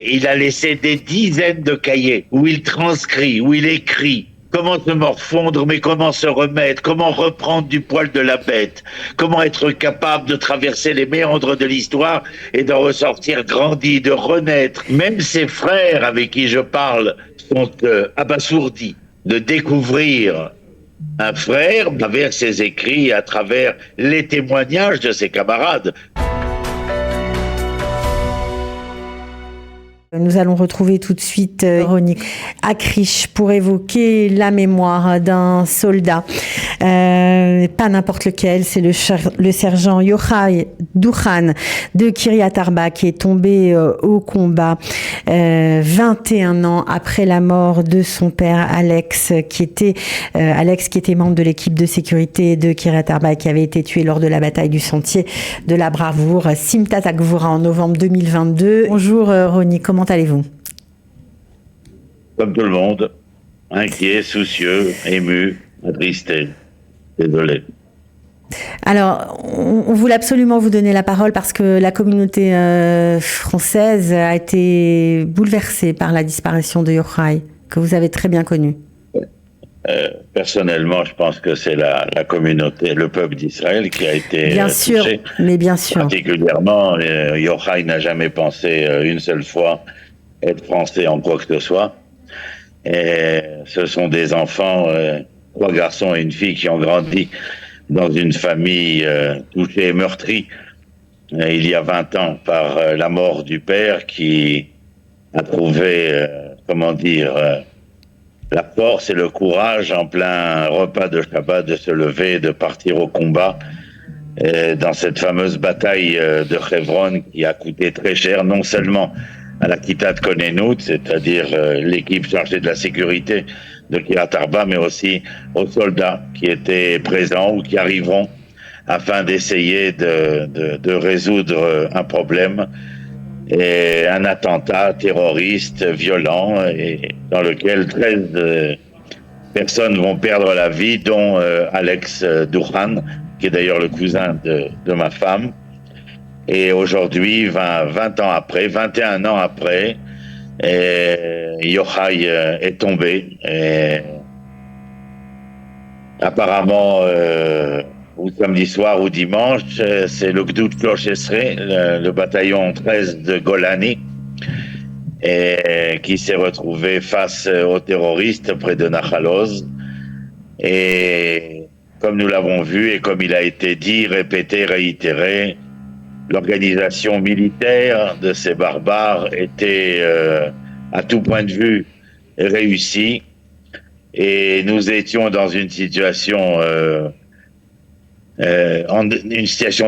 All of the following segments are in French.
Il a laissé des dizaines de cahiers où il transcrit, où il écrit comment se morfondre, mais comment se remettre, comment reprendre du poil de la bête, comment être capable de traverser les méandres de l'histoire et d'en ressortir grandi, de renaître. Même ses frères avec qui je parle sont abasourdis de découvrir un frère à travers ses écrits, à travers les témoignages de ses camarades. Nous allons retrouver tout de suite Ronnie Akrish pour évoquer la mémoire d'un soldat. Pas n'importe lequel, c'est le sergent Yochai Douchan de Kiryat Arba qui est tombé au combat 21 ans après la mort de son père Alex qui était membre de l'équipe de sécurité de Kiryat Arba et qui avait été tué lors de la bataille du Sentier de la Bravoure, Simtat Agvura en novembre 2022. Bonjour Ronnie, comment allez-vous? Comme tout le monde, inquiet, soucieux, ému, attristé. Désolé. Alors, on voulait absolument vous donner la parole parce que la communauté française a été bouleversée par la disparition de Yochai, que vous avez très bien connu. Personnellement, je pense que c'est la communauté, le peuple d'Israël qui a été bien sûr, touché. Mais bien sûr. Particulièrement, Yochai n'a jamais pensé une seule fois être français en quoi que ce soit. Et ce sont des enfants, 3 garçons et une fille qui ont grandi dans une famille touchée et meurtrie il y a 20 ans par la mort du père qui a trouvé, la force et le courage en plein repas de Shabbat de se lever et de partir au combat dans cette fameuse bataille de Hebron qui a coûté très cher, non seulement à la Kitat Konenut, c'est-à-dire l'équipe chargée de la sécurité de Kiryat Arba, mais aussi aux soldats qui étaient présents ou qui arriveront afin d'essayer de résoudre un problème et un attentat terroriste violent et dans lequel 13 personnes vont perdre la vie, dont Alex Douchan, qui est d'ailleurs le cousin de ma femme. Et aujourd'hui, 20 ans après, 21 ans après, Yochai est tombé. Et apparemment, ou samedi soir ou dimanche, c'est le Gdoud Klochesre, le bataillon 13 de Golani, qui s'est retrouvé face aux terroristes près de Nahal Oz. Et comme nous l'avons vu et comme il a été dit, répété, réitéré, l'organisation militaire de ces barbares était à tout point de vue réussie et nous étions dans une situation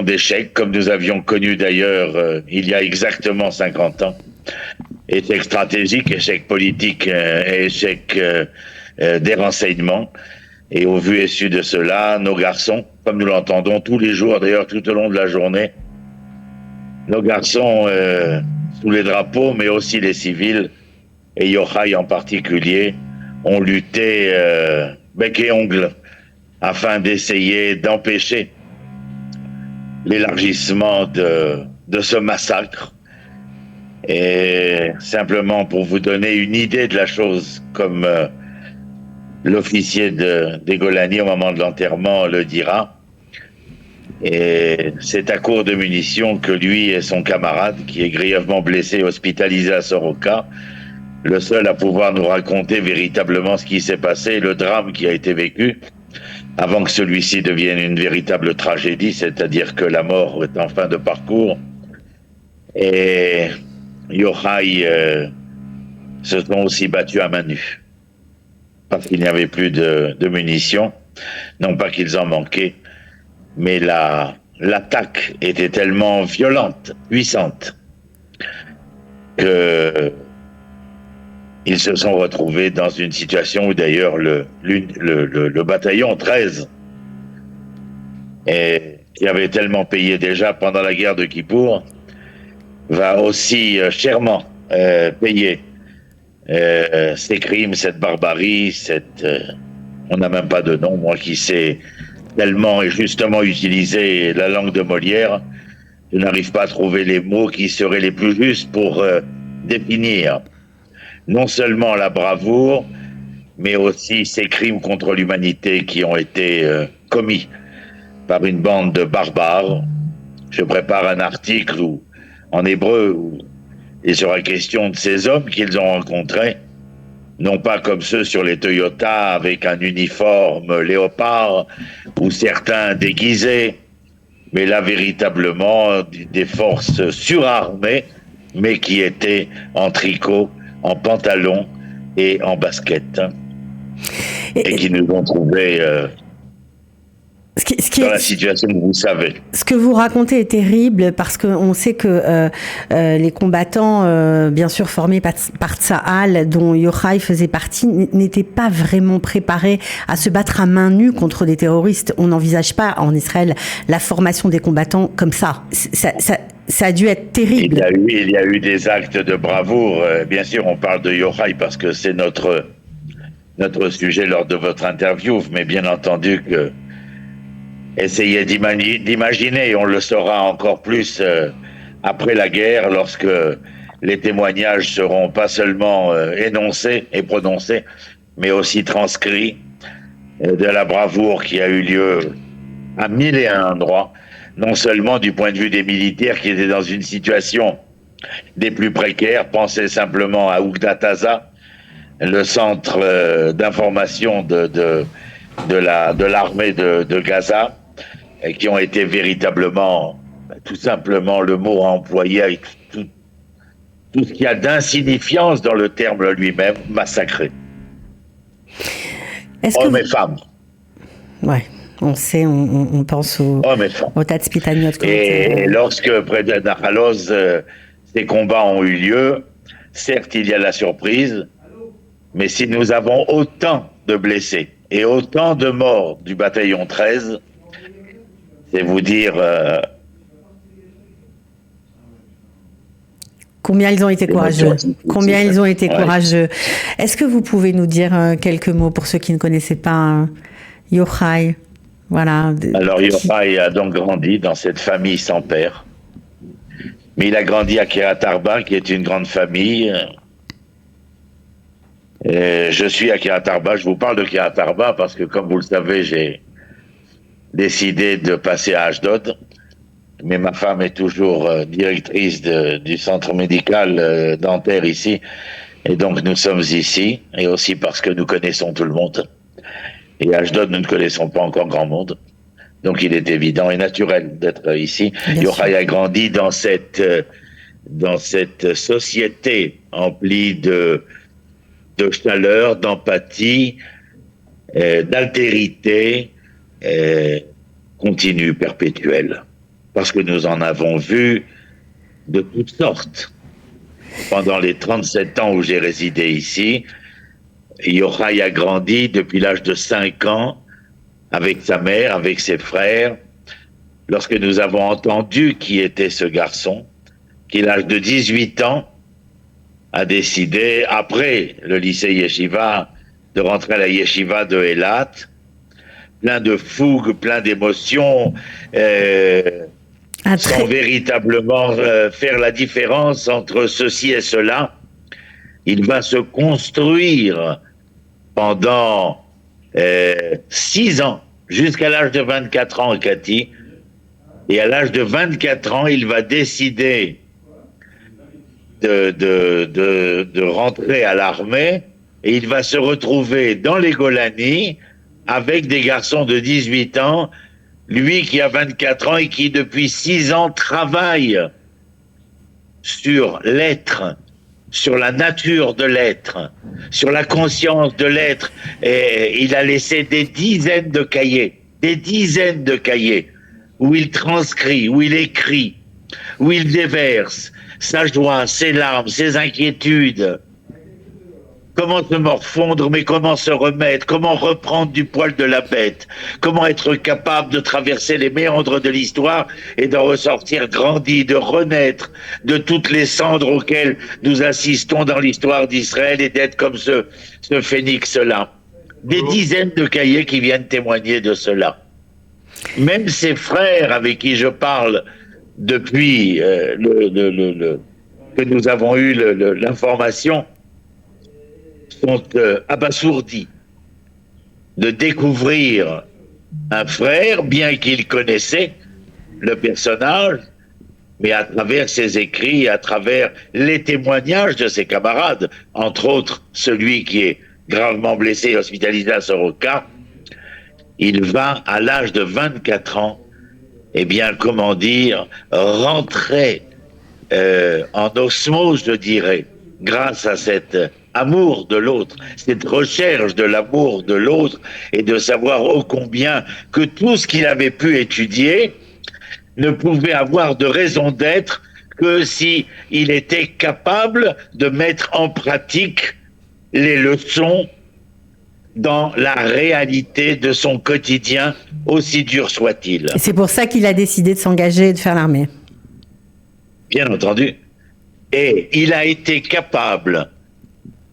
d'échec comme nous avions connu d'ailleurs il y a exactement 50 ans. Échec stratégique, échec politique et échec des renseignements. Et au vu et su de cela, nos garçons, comme nous l'entendons tous les jours d'ailleurs tout au long de la journée, nos garçons sous les drapeaux, mais aussi les civils, et Yochai en particulier, ont lutté bec et ongle afin d'essayer d'empêcher l'élargissement de ce massacre. Et simplement pour vous donner une idée de la chose, comme l'officier des Golani au moment de l'enterrement le dira, et c'est à court de munitions que lui et son camarade, qui est grièvement blessé et hospitalisé à Soroka, le seul à pouvoir nous raconter véritablement ce qui s'est passé, le drame qui a été vécu, avant que celui-ci devienne une véritable tragédie, c'est-à-dire que la mort est en fin de parcours. Et Yochai se sont aussi battus à main nue, parce qu'il n'y avait plus de munitions, non pas qu'ils en manquaient, mais l'attaque était tellement violente, puissante, que ils se sont retrouvés dans une situation où d'ailleurs le bataillon 13, qui avait tellement payé déjà pendant la guerre de Kippour, va aussi chèrement payer ces crimes, cette barbarie, on n'a même pas de nom, moi qui sais tellement et justement utiliser la langue de Molière, je n'arrive pas à trouver les mots qui seraient les plus justes pour définir non seulement la bravoure, mais aussi ces crimes contre l'humanité qui ont été commis par une bande de barbares. Je prépare un article en hébreu où il sera question de ces hommes qu'ils ont rencontrés, non pas comme ceux sur les Toyota avec un uniforme léopard ou certains déguisés, mais là véritablement des forces surarmées, mais qui étaient en tricot, en pantalon et en basket, et qui nous ont trouvés dans la situation que vous savez. Ce que vous racontez est terrible parce qu'on sait que les combattants, bien sûr formés par Tsahal, dont Yochai faisait partie, n'étaient pas vraiment préparés à se battre à main nue contre des terroristes. On n'envisage pas en Israël la formation des combattants comme ça. Ça a dû être terrible. Il y a eu des actes de bravoure. Bien sûr, on parle de Yochai parce que c'est notre sujet lors de votre interview, mais bien entendu que essayez d'imaginer, et on le saura encore plus après la guerre, lorsque les témoignages seront pas seulement énoncés et prononcés, mais aussi transcrits, de la bravoure qui a eu lieu à 1001 endroits, non seulement du point de vue des militaires qui étaient dans une situation des plus précaires, pensez simplement à Ougda Taza, le centre d'information de l'armée de Gaza, et qui ont été véritablement, tout simplement le mot employé avec tout ce qu'il y a d'insignifiance dans le terme lui-même, massacrés. Hommes et femmes. Ouais, on sait, on pense au Tatzpitaniot. Et lorsque près de Nachalos, ces combats ont eu lieu, certes il y a la surprise, mais si nous avons autant de blessés et autant de morts du bataillon 13, c'est vous dire combien ils ont été courageux. Combien ils ont été courageux. Est-ce que vous pouvez nous dire quelques mots pour ceux qui ne connaissaient pas Yochai? Voilà. Alors Yochai a donc grandi dans cette famille sans père. Mais il a grandi à Kiryat Arba, qui est une grande famille. Et je suis à Kiryat Arba. Je vous parle de Kiryat Arba parce que, comme vous le savez, j'ai décidé de passer à Ashdod, mais ma femme est toujours directrice du centre médical dentaire ici, et donc nous sommes ici, et aussi parce que nous connaissons tout le monde. Et à Ashdod, nous ne connaissons pas encore grand monde, donc il est évident et naturel d'être ici. Yochai a grandi dans cette société emplie de chaleur, d'empathie, d'altérité, continue, perpétuelle, parce que nous en avons vu de toutes sortes. Pendant les 37 ans où j'ai résidé ici, Yochai a grandi depuis l'âge de 5 ans avec sa mère, avec ses frères. Lorsque nous avons entendu qui était ce garçon, qui à l'âge de 18 ans a décidé, après le lycée Yeshiva, de rentrer à la Yeshiva de Eilat, plein de fougue, plein d'émotions, sans véritablement faire la différence entre ceci et cela. Il va se construire pendant 6 ans, jusqu'à l'âge de 24 ans, Cathy. Et à l'âge de 24 ans, il va décider de rentrer à l'armée, et il va se retrouver dans les Golani avec des garçons de 18 ans, lui qui a 24 ans et qui depuis 6 ans travaille sur l'être, sur la nature de l'être, sur la conscience de l'être. Et il a laissé des dizaines de cahiers où il transcrit, où il écrit, où il déverse sa joie, ses larmes, ses inquiétudes. Comment se morfondre, mais comment se remettre, comment reprendre du poil de la bête, comment être capable de traverser les méandres de l'histoire et d'en ressortir grandi, de renaître de toutes les cendres auxquelles nous assistons dans l'histoire d'Israël et d'être comme ce phénix-là. Des dizaines de cahiers qui viennent témoigner de cela. Même ses frères avec qui je parle depuis que nous avons eu l'information sont abasourdis de découvrir un frère, bien qu'il connaissait le personnage, mais à travers ses écrits, à travers les témoignages de ses camarades, entre autres celui qui est gravement blessé et hospitalisé à Soroka, il va, à l'âge de 24 ans, eh bien, comment dire, rentrer en osmose, je dirais, grâce à cet amour de l'autre, cette recherche de l'amour de l'autre, et de savoir ô combien que tout ce qu'il avait pu étudier ne pouvait avoir de raison d'être que si il était capable de mettre en pratique les leçons dans la réalité de son quotidien, aussi dur soit-il. Et c'est pour ça qu'il a décidé de s'engager et de faire l'armée. Bien entendu. Et il a été capable,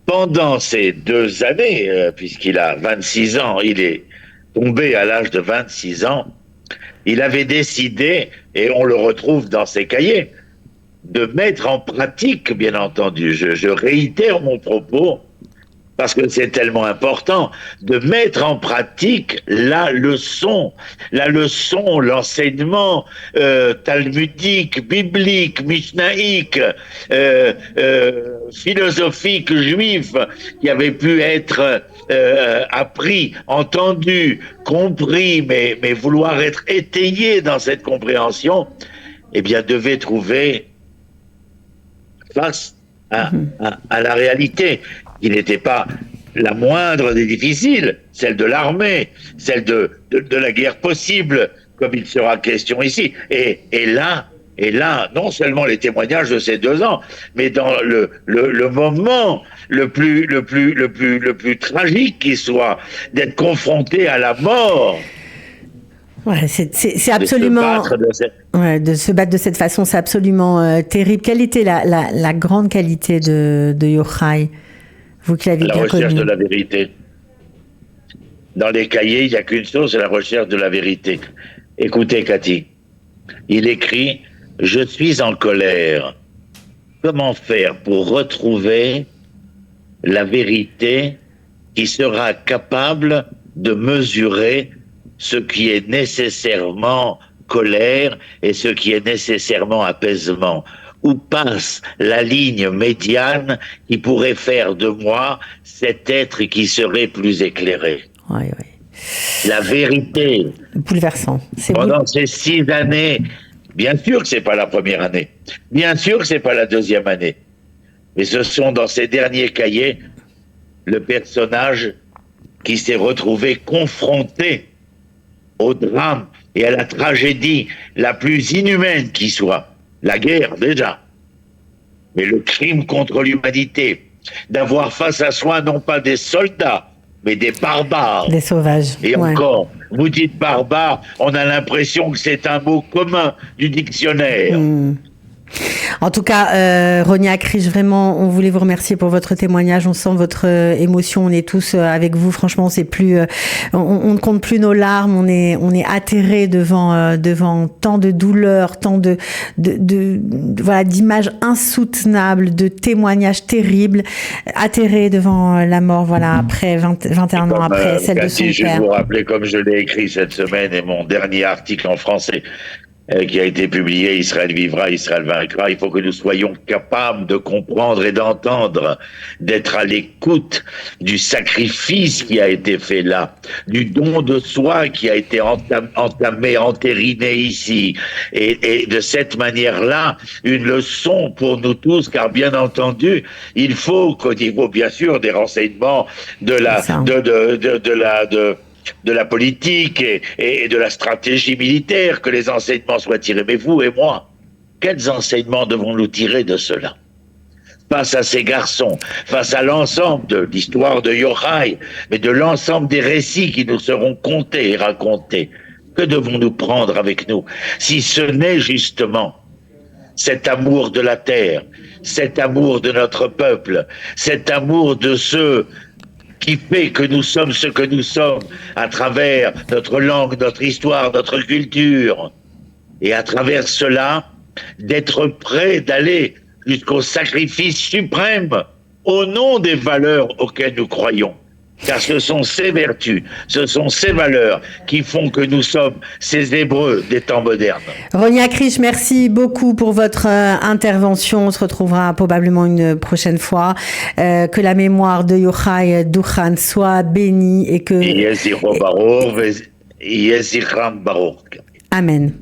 pendant ces 2 années, puisqu'il a 26 ans, il est tombé à l'âge de 26 ans, il avait décidé, et on le retrouve dans ses cahiers, de mettre en pratique, bien entendu, je réitère mon propos, parce que c'est tellement important, de mettre en pratique la leçon, l'enseignement talmudique, biblique, mishnaïque, philosophique juif, qui avait pu être appris, entendu, compris, mais vouloir être étayé dans cette compréhension, eh bien devait trouver face à la réalité, qui n'était pas la moindre des difficiles, celle de l'armée, celle de la guerre possible, comme il sera question ici. Et là, non seulement les témoignages de ces 2 ans, mais dans le moment le plus tragique qui soit, d'être confronté à la mort. Ouais, c'est absolument... De se battre de cette façon, c'est absolument terrible. Quelle était la grande qualité de Yochai, vous qui l'avez bien connu? La recherche de la vérité. Dans les cahiers, il n'y a qu'une chose, c'est la recherche de la vérité. Écoutez, Cathy, il écrit « Je suis en colère. Comment faire pour retrouver la vérité qui sera capable de mesurer ce qui est nécessairement colère et ce qui est nécessairement apaisement? Où passe la ligne médiane qui pourrait faire de moi cet être qui serait plus éclairé ?» Oui. La vérité. Bouleversant. Pendant ces 6 années, bien sûr que c'est pas la première année, bien sûr que c'est pas la 2e année, mais ce sont dans ces derniers cahiers le personnage qui s'est retrouvé confronté au drame et à la tragédie la plus inhumaine qui soit. La guerre, déjà. Mais le crime contre l'humanité, d'avoir face à soi non pas des soldats, mais des barbares. Des sauvages. Et encore, vous dites barbares, on a l'impression que c'est un mot commun du dictionnaire. En tout cas, Roni Akrish, vraiment, on voulait vous remercier pour votre témoignage. On sent votre émotion. On est tous avec vous. Franchement, on sait plus, on ne compte plus nos larmes. On est atterrés devant tant de douleurs, tant de voilà, d'images insoutenables, de témoignages terribles, atterrés devant la mort. Voilà, après 21 ans après celle de son père. Je vais vous rappeler, comme je l'ai écrit cette semaine, et mon dernier article en français, qui a été publié, Israël vivra, Israël vaincra. Il faut que nous soyons capables de comprendre et d'entendre, d'être à l'écoute du sacrifice qui a été fait là, du don de soi qui a été entamé, entériné ici. Et de cette manière-là, une leçon pour nous tous, car bien entendu, il faut qu'au niveau, bien sûr, des renseignements de la politique et de la stratégie militaire, que les enseignements soient tirés. Mais vous et moi, quels enseignements devons-nous tirer de cela? Face à ces garçons, face à l'ensemble de l'histoire de Yochai, mais de l'ensemble des récits qui nous seront contés et racontés, que devons-nous prendre avec nous, si ce n'est justement cet amour de la terre, cet amour de notre peuple, cet amour de ceux qui fait que nous sommes ce que nous sommes à travers notre langue, notre histoire, notre culture. Et à travers cela, d'être prêt d'aller jusqu'au sacrifice suprême au nom des valeurs auxquelles nous croyons. Car ce sont ces vertus, ce sont ces valeurs qui font que nous sommes ces Hébreux des temps modernes. Roni Akrish, merci beaucoup pour votre intervention. On se retrouvera probablement une prochaine fois. Que la mémoire de Yochai Duchan soit bénie et que... Amen.